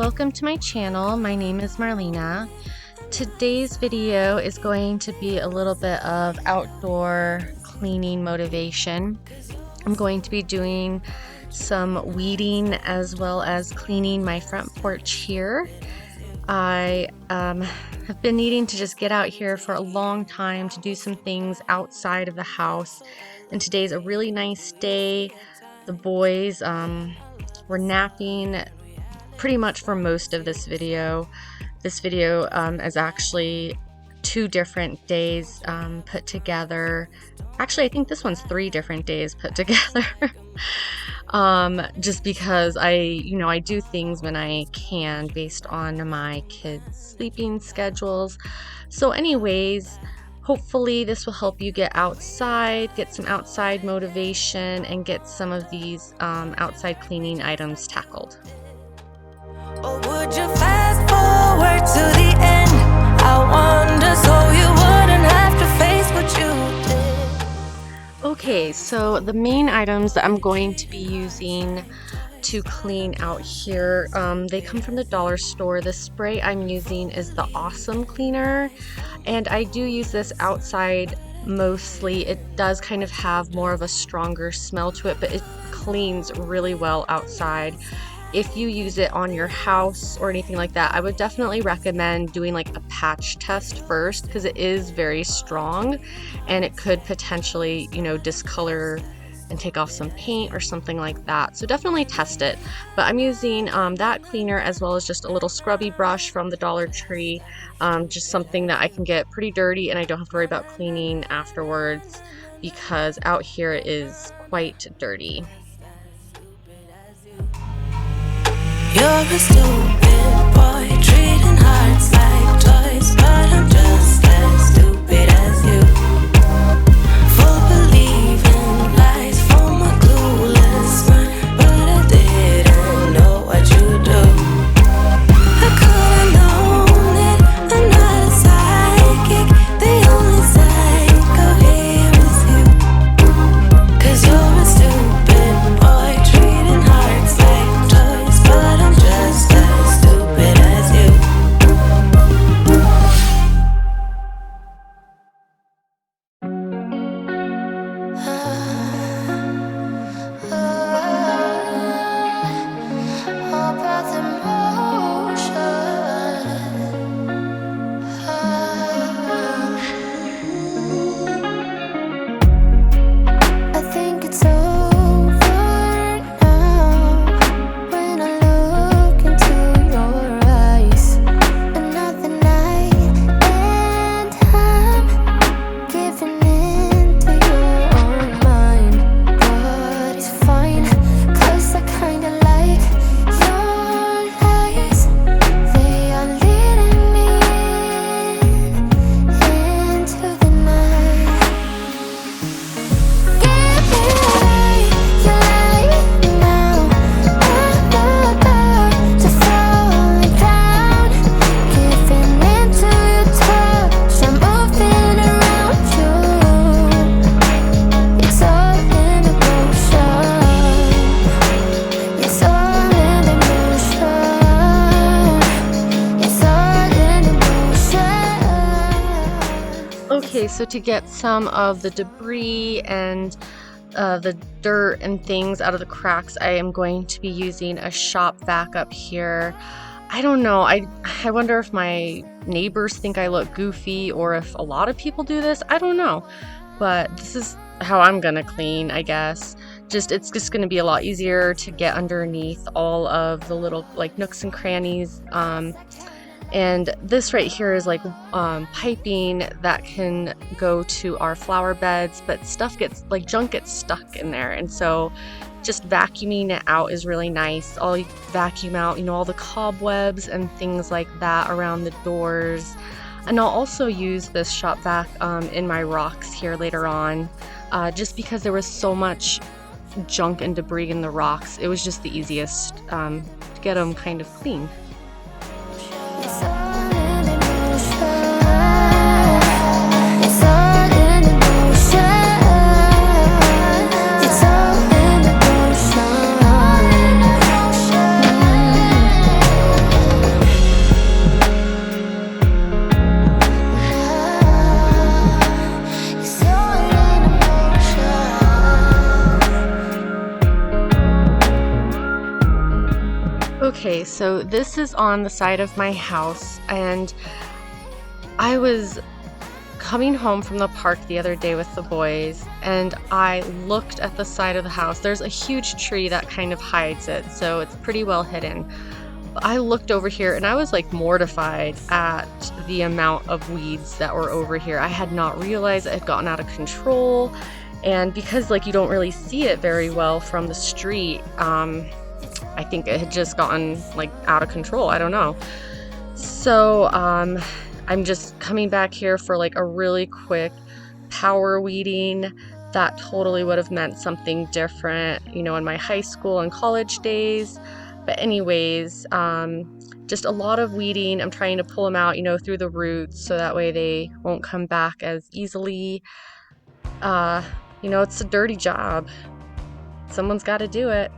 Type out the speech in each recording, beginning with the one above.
welcome to my channel. My name is Marlena. Today's video is going to be a little bit of outdoor cleaning motivation. I'm going to be doing some weeding as well as cleaning my front porch here. I have been needing to just get out here for a long time to do some things outside of the house, and today's a really nice day. The boys were napping pretty much for most of this video. This video is actually 2 different days put together. Actually, I think this one's 3 different days put together. Just because I do things when I can based on my kids' sleeping schedules. So anyways, hopefully this will help you get outside, get some outside motivation, and get some of these outside cleaning items tackled. Or would you fast forward to the end? I wonder, so you wouldn't have to face what you did. Okay, so the main items that I'm going to be using to clean out here, they come from the dollar store. The spray I'm using is the Awesome Cleaner, and I do use this outside mostly. It does kind of have more of a stronger smell to it, but it cleans really well outside. If you use it on your house or anything like that, I would definitely recommend doing like a patch test first, because it is very strong and it could potentially, discolor and take off some paint or something like that. So definitely test it. But I'm using that cleaner as well as just a little scrubby brush from the Dollar Tree, just something that I can get pretty dirty and I don't have to worry about cleaning afterwards, because out here it is quite dirty. You're a stupid boy, treating hearts like toys, but I'm just as stupid as you. Full believing lies from a clueless mind, but I didn't know what you do. I could've known it, I'm not a psychic. The only psycho here is you. 'Cause you're a stupid boy, treating hearts like toys, but I'm just as stupid as you. All about the motion. I think it's over now when I look into your eyes. Another night and I'm giving in to your own mind. But it's fine, 'cause I kinda like your lies. They are leading me into the night. Give me your light now. I'm about to fall down, giving into your touch. I'm moving around you. It's all in the motion. It's all in the motion. It's all in the motion. Okay, so to get some of the debris and the dirt and things out of the cracks, I am going to be using a shop vac up here. I don't know, I wonder if my neighbors think I look goofy or if a lot of people do this. I don't know, but this is how I'm gonna clean, I guess. It's just gonna be a lot easier to get underneath all of the little nooks and crannies. And this right here is piping that can go to our flower beds, but junk gets stuck in there, and so just vacuuming it out is really nice. I'll vacuum out all the cobwebs and things like that around the doors, and I'll also use this shop vac in my rocks here later on, just because there was so much junk and debris in the rocks. It was just the easiest to get them kind of clean. It's all in the motion. It's all in the motion. It's all in the motion. Okay, so this is on the side of my house, and I was coming home from the park the other day with the boys, and I looked at the side of the house. There's a huge tree that kind of hides it, so it's pretty well hidden. But I looked over here and I was like mortified at the amount of weeds that were over here. I had not realized it had gotten out of control, and because like you don't really see it very well from the street, I think it had just gotten like out of control. I don't know. So I'm just coming back here for like a really quick power weeding. That totally would have meant something different, you know, in my high school and college days. But anyways, just a lot of weeding. I'm trying to pull them out, you know, through the roots so that way they won't come back as easily. You know, it's a dirty job. Someone's got to do it.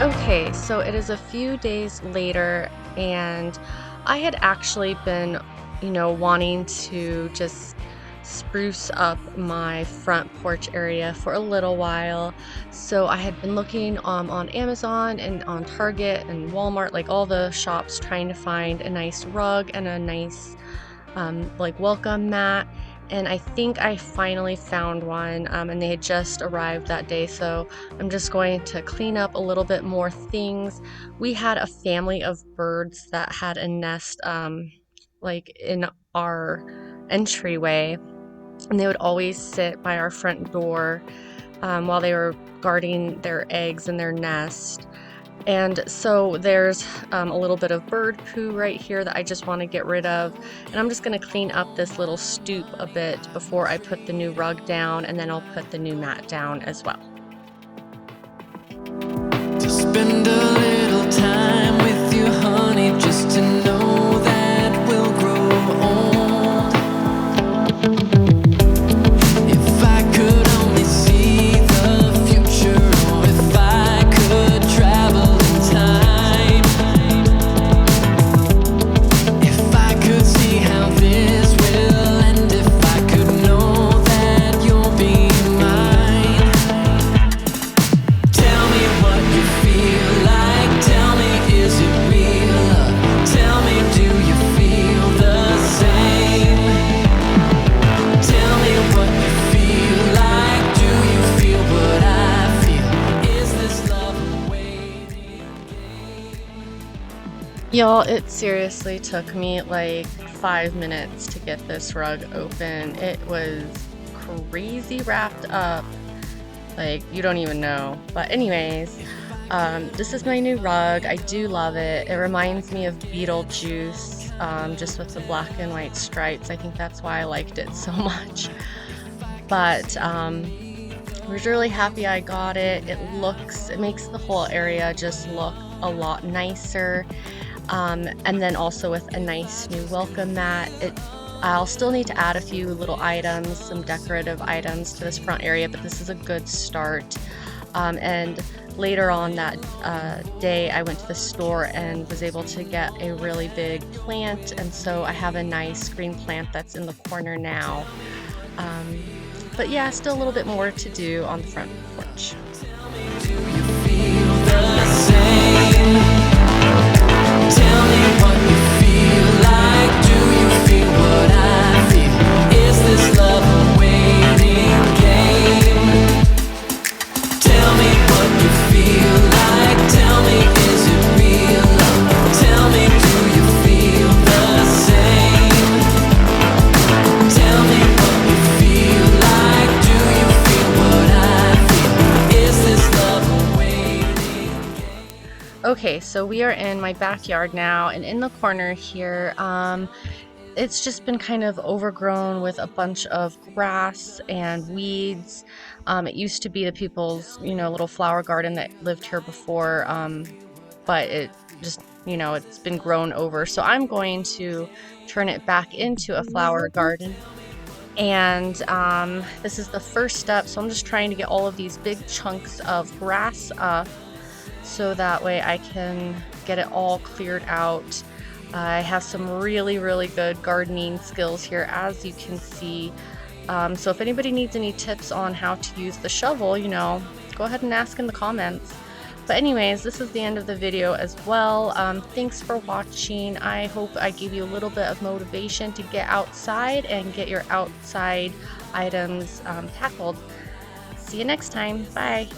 Okay, so it is a few days later, and I had actually been, you know, wanting to just spruce up my front porch area for a little while. So I had been looking on Amazon and on Target and Walmart, like all the shops, trying to find a nice rug and a nice like welcome mat. And I think I finally found one, and they had just arrived that day, so I'm just going to clean up a little bit more things. We had a family of birds that had a nest like in our entryway, and they would always sit by our front door while they were guarding their eggs in their nest. And so there's a little bit of bird poo right here that I just want to get rid of. And I'm just going to clean up this little stoop a bit before I put the new rug down, and then I'll put the new mat down as well. To spend a little time with you, honey, just to know Y'all, it seriously took me like 5 minutes to get this rug open. It was crazy wrapped up, like you don't even know. But anyways, this is my new rug. I do love it. It reminds me of Beetlejuice, just with the black and white stripes. I think that's why I liked it so much. But I was really happy I got it. It makes the whole area just look a lot nicer. And then also with a nice new welcome mat. I'll still need to add a few little items, some decorative items to this front area, but this is a good start. And later on that day, I went to the store and was able to get a really big plant, and so I have a nice green plant that's in the corner now. But yeah, still a little bit more to do on the front porch. Okay, so we are in my backyard now, and in the corner here, it's just been kind of overgrown with a bunch of grass and weeds. It used to be the people's, little flower garden that lived here before, but it just, it's been grown over. So I'm going to turn it back into a flower garden. And this is the first step, so I'm just trying to get all of these big chunks of grass up, so that way I can get it all cleared out. I have some really, really good gardening skills here, as you can see. So if anybody needs any tips on how to use the shovel, go ahead and ask in the comments. But anyways, this is the end of the video as well. Thanks for watching. I hope I gave you a little bit of motivation to get outside and get your outside items tackled. See you next time. Bye.